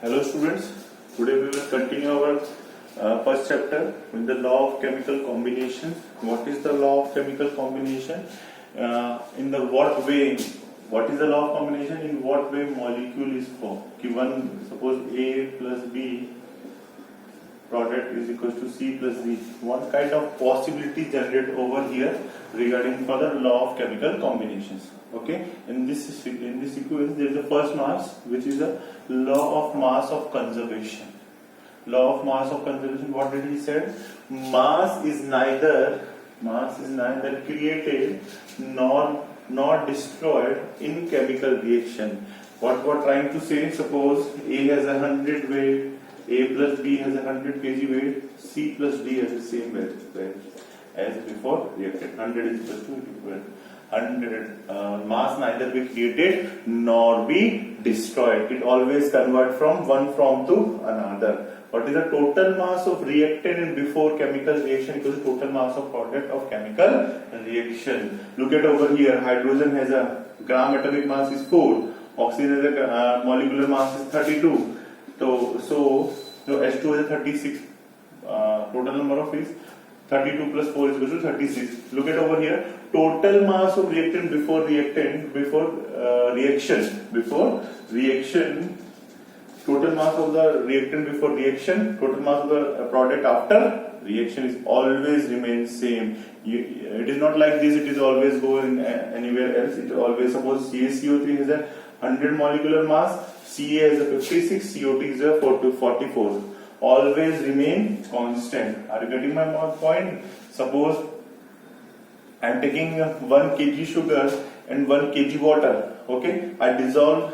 Hello students, today we will continue our first chapter with the law of chemical combination. What is the law of chemical combination? In the what way? What is the law of combination? In what way molecule is formed? Given suppose A plus B product is equal to C plus D. What kind of possibility generate over here regarding for the law of chemical combinations? Okay, in this sequence there is the first mass, which is the law of mass of conservation. Law of mass of conservation. What did he say? Mass is neither created nor destroyed in chemical reaction. What we are trying to say? Suppose A has 100 weight, A plus B has 100 kg weight, C plus D has the same weight as before reacted. 100 is equal to equal. 100 mass neither be created nor be destroyed. It always convert from one form to another. What is the total mass of reactant in before chemical reaction equals total mass of product of chemical reaction. Look at over here. Hydrogen has a gram atomic mass is 4. Oxygen has a molecular mass is 32. So H2 is 36. Total number of is 32 plus 4 is equal to 36. Look at over here. Total mass of reactant before reaction. Total mass of the reactant before reaction. Total mass of the product after reaction is always remains same. It is not like this. It is always going anywhere else. It always suppose CaCO3 has a 100 molecular mass. Ca has a 56. CO2 is a 44. Always remain constant. Are you getting my point? Suppose I am taking 1 kg sugar and 1 kg water. Okay, I dissolve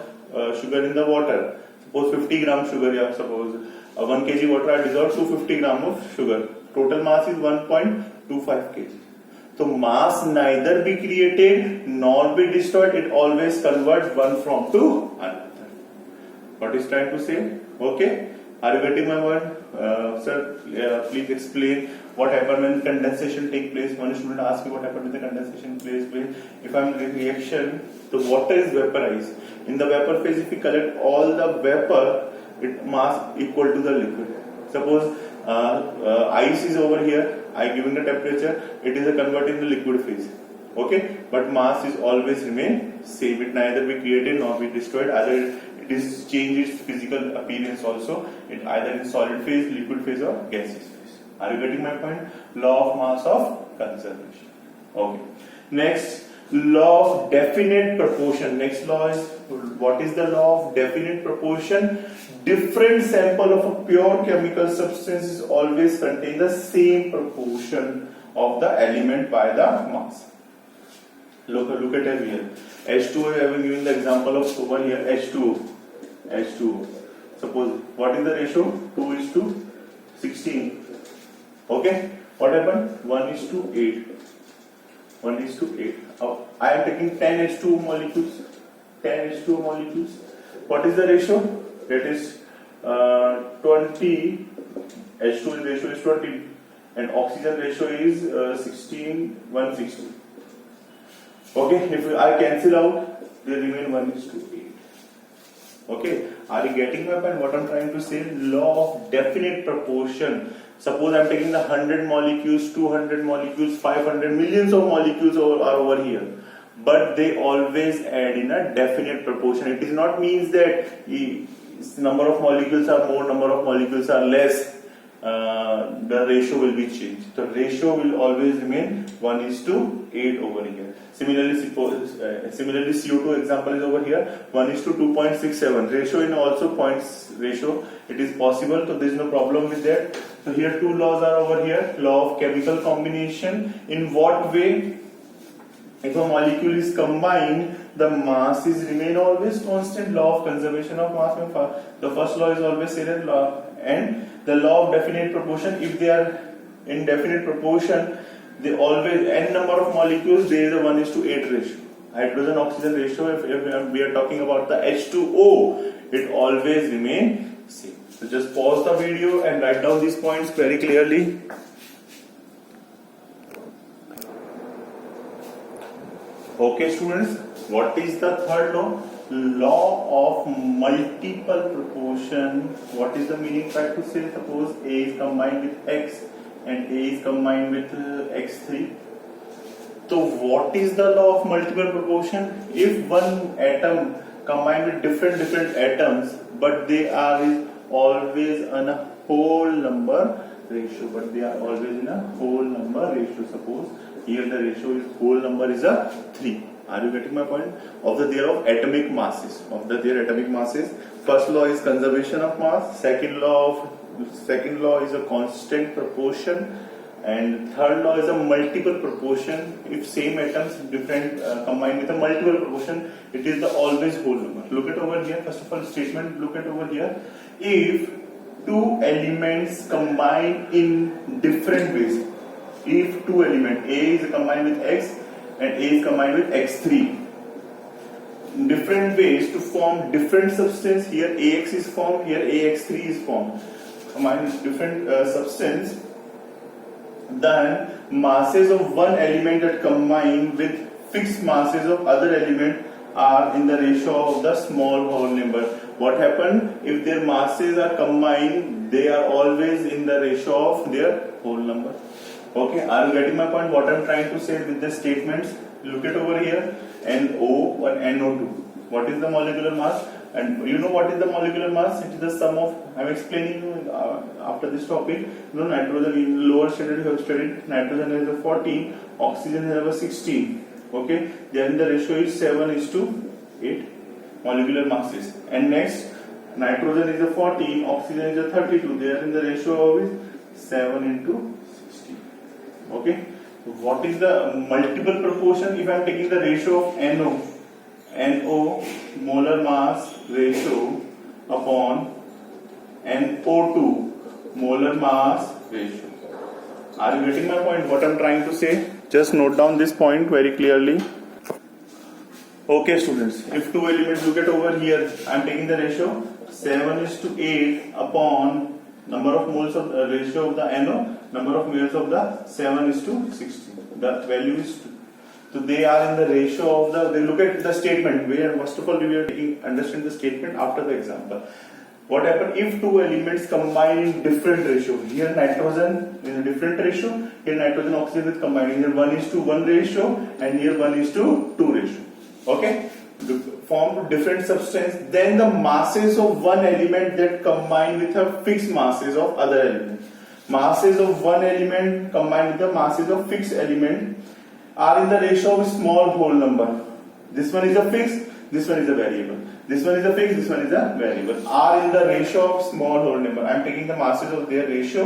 sugar in the water. Suppose 50 gram sugar. Yeah, suppose 1 kg water I dissolve 250 gram of sugar. Total mass is 1.25 kg. So mass neither be created nor be destroyed. It always converts one from to another. What is trying to say? Okay. Are you getting my word? Sir, please explain what happened when condensation take place. One student asked me what happened when the condensation takes place. If I am in reaction, the water is vaporized. In the vapor phase, if we collect all the vapor, it mass equal to the liquid. Suppose ice is over here. I given the temperature, it is a convert in the liquid phase. Okay, but mass is always remain same. It neither be created nor be destroyed. Either it is change its physical appearance also. It either in solid phase, liquid phase, or gaseous phase. Are you getting my point? Law of mass of conservation. Okay. Next, law of definite proportion. Next law is, what is the law of definite proportion? Different sample of a pure chemical substance is always contain the same proportion of the element by the mass. Look at it here. H2, I have given the example of one here. H2. Suppose what is the ratio? 2 is to 16. Okay. What happened? 1 is to 8. 1 is to 8. I am taking 10 H2 molecules. 10 H2 molecules. What is the ratio? That is 20. H2 ratio is 20, and oxygen ratio is 16. 160. Okay, if I cancel out, they remain 1 is to 8. Okay, are you getting my point? What I'm trying to say? Law of definite proportion. Suppose I'm taking the 100 molecules, 200 molecules, 500 millions of molecules are over here, but they always add in a definite proportion. It is not means that number of molecules are more, number of molecules are less. The ratio will be changed. The ratio will always remain 1 is to 8 over here. Similarly, CO2 example is over here. 1 is to 2.67. Ratio in also points ratio. It is possible, so there is no problem with that. So here two laws are over here. Law of chemical combination. In what way? If a molecule is combined, the masses remain always constant. Law of conservation of mass. The first law is always said law, and the law of definite proportion. If they are in definite proportion, they always n number of molecules. There is a 1 is to 8 ratio. Hydrogen oxygen ratio. If we are talking about the H2O, it always remain same. So just pause the video and write down these points very clearly. Okay, students. What is the third law? Law of multiple proportion. What is the meaning? Try to say, suppose A is combined with X and A is combined with X3. So what is the law of multiple proportion? If one atom combined with different atoms, but they are always in a whole number ratio. Suppose here the ratio is whole number is a 3. Are you getting my point? Of the theory of atomic masses. First law is conservation of mass. Second law is a constant proportion. And third law is a multiple proportion. If same atoms different combined with a multiple proportion, it is the always whole number. Look at over here. First of all, statement. Look at over here. If two elements combine in different ways, if two elements A is combined with X and A is combined with X3, in different ways to form different substance. Here AX is formed. Here AX3 is formed. Combined with different substance. Then masses of one element that combine with fixed masses of other element are in the ratio of the small whole number. What happened? If their masses are combined, they are always in the ratio of their whole number. Okay, are you getting my point? What I am trying to say with the statements? Look at over here. NO and NO2. What is the molecular mass? And you know what is the molecular mass? It is the sum of, I am explaining you after this topic. You know, nitrogen in lower standard you have studied. Nitrogen has a 14, oxygen has a 16. Okay, then the ratio is 7:8 molecular masses. And next, nitrogen is a 14, oxygen is a 32. They are in the ratio of 7:16. Okay, what is the multiple proportion? If I am taking the ratio of NO molar mass ratio upon NO2 molar mass ratio. Are you getting my point? What I am trying to say? Just note down this point very clearly. Okay, students. If two elements, look at over here. I am taking the ratio 7:8 upon number of moles of ratio of the NO, number of moles of the 7:16. The value is 2. So they are in the ratio of the. They look at the statement. Where first of all we are understand the statement after the example. What happened if two elements combine in different ratio? Here nitrogen in a different ratio. Here nitrogen oxygen is combining. Here 1:1 ratio and here 1:2 ratio. Okay, form different substance. Then the masses of one element that combine with a fixed masses of other element. Masses of one element combined with the masses of fixed element are in the ratio of small whole number. This one is a fixed, this one is a variable. This one is a fixed, this one is a variable. Are in the ratio of small whole number. I am taking the masses of their ratio.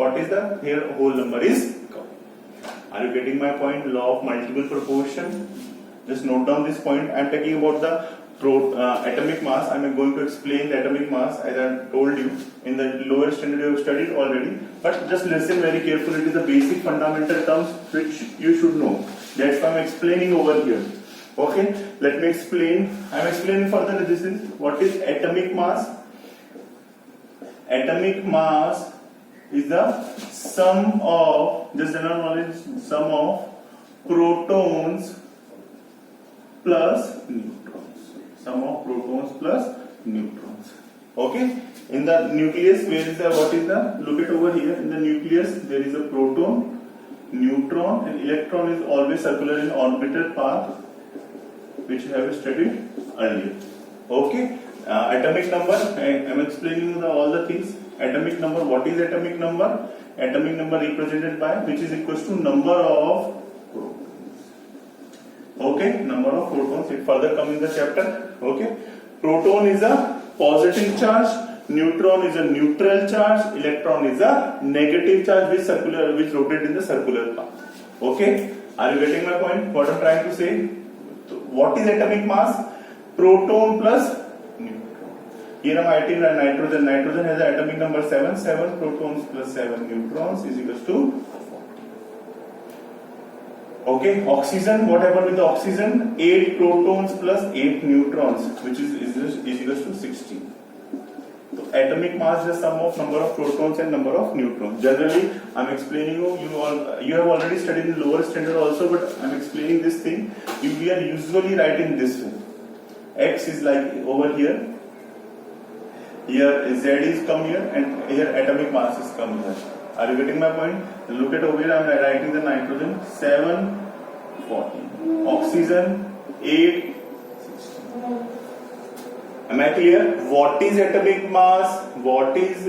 What is the here whole number is? Are you getting my point? Law of multiple proportion. Just note down this point. I am talking about the atomic mass. I am going to explain the atomic mass as I told you in the lower standard you have studied already. But just listen very carefully. It is the basic fundamental terms which you should know. That's why I am explaining over here. Okay, let me explain. I am explaining further. This is what is atomic mass. Atomic mass is the sum of, just general knowledge, sum of protons plus neutrons. Sum of protons plus neutrons. Okay. In the nucleus, where is the, what is the, look at over here. In the nucleus, there is a proton, neutron, and electron is always circular in orbital path, which you have studied earlier. Okay. Atomic number. I am explaining all the things. Atomic number. What is atomic number? Atomic number represented by, which is equals to number of protons. Okay, number of protons. It further come in the chapter. Okay, proton is a positive charge, neutron is a neutral charge, electron is a negative charge which rotate in the circular path. Okay, are you getting my point? What I am trying to say? So what is atomic mass? Proton plus neutron. Here I am writing nitrogen. Nitrogen has an atomic number 7. 7 protons plus 7 neutrons is equals to 40. Okay, oxygen. What happened with the oxygen? 8 protons plus 8 neutrons, which is equals to 16. So atomic mass is the sum of number of protons and number of neutrons. Generally, I'm explaining you have already studied in lower standard also, but I'm explaining this thing. We are usually writing this way. X is like over here. Here Z is come here, and here atomic mass is come here. Are you getting my point? Look at over here. I'm writing the nitrogen 714, oxygen 816. Am I clear? What is atomic mass? What is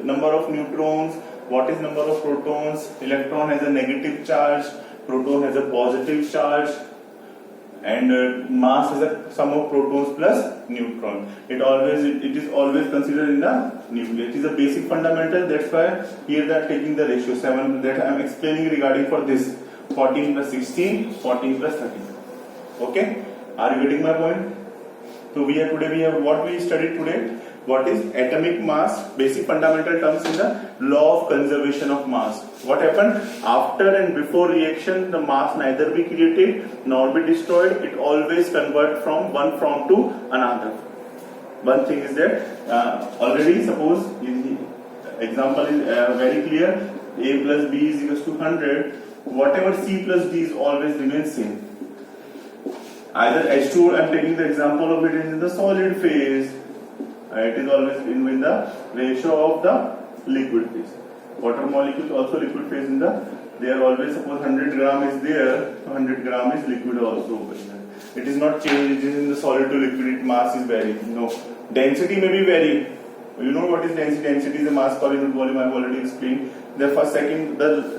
number of neutrons? What is number of protons? Electron has a negative charge, proton has a positive charge, and mass is a sum of protons plus neutron. It is always considered in the nucleus. It is a basic fundamental. That's why here they are taking the ratio 7 that I am explaining regarding for this 14 plus 16, 14 plus 13. Okay? Are you getting my point? So we have what we studied today. What is atomic mass? Basic fundamental terms in the law of conservation of mass. What happened after and before reaction? The mass neither be created nor be destroyed. It always convert from one form to another. One thing is that already suppose example is very clear. A plus B is equals to 100. Whatever C plus D is always remains same. Either H2, I am taking the example of it in the solid phase. It is always in the ratio of the liquid phase. Water molecules also liquid phase in the. They are always, suppose 100 gram is there, 100 gram is liquid also over here. It is not changed. It is in the solid to liquid. Mass is varied. No, density may be varied. You know what is density? Density is the mass per unit volume. I have already explained. The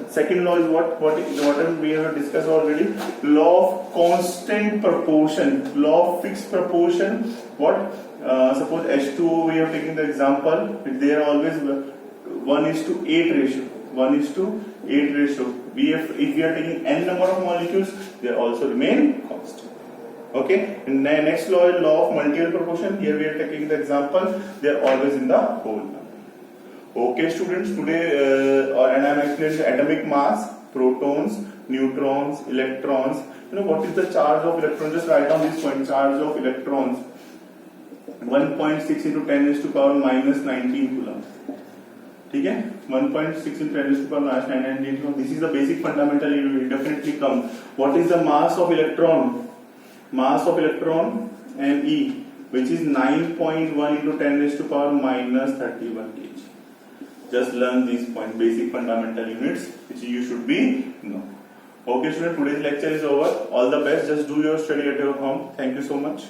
second law is what we have discussed already. Law of constant proportion. Law of fixed proportion. What? Suppose H2O, we have taken the example. They are always 1:8 ratio. 1:8 ratio. If we are taking n number of molecules, they also remain constant. Okay. And next law is law of multiple proportion. Here we are taking the example. They are always in the whole number. Okay, students. Today, and I am explaining the atomic mass, protons, neutrons, electrons. You know what is the charge of electrons? Just write down this point. Charge of electrons. 1.6 into 10 raised to power minus 19 coulomb. ठीक है? 1.6 into 10 raised to power minus 19 coulomb. This is the basic fundamental. It will definitely come. What is the mass of electron? Mass of electron Me, which is 9.1 into 10 raised to power minus 31 kg. Just learn these points, basic fundamental units, which you should be know. Okay, student. Today's lecture is over. All the best. Just do your study at your home. Thank you so much.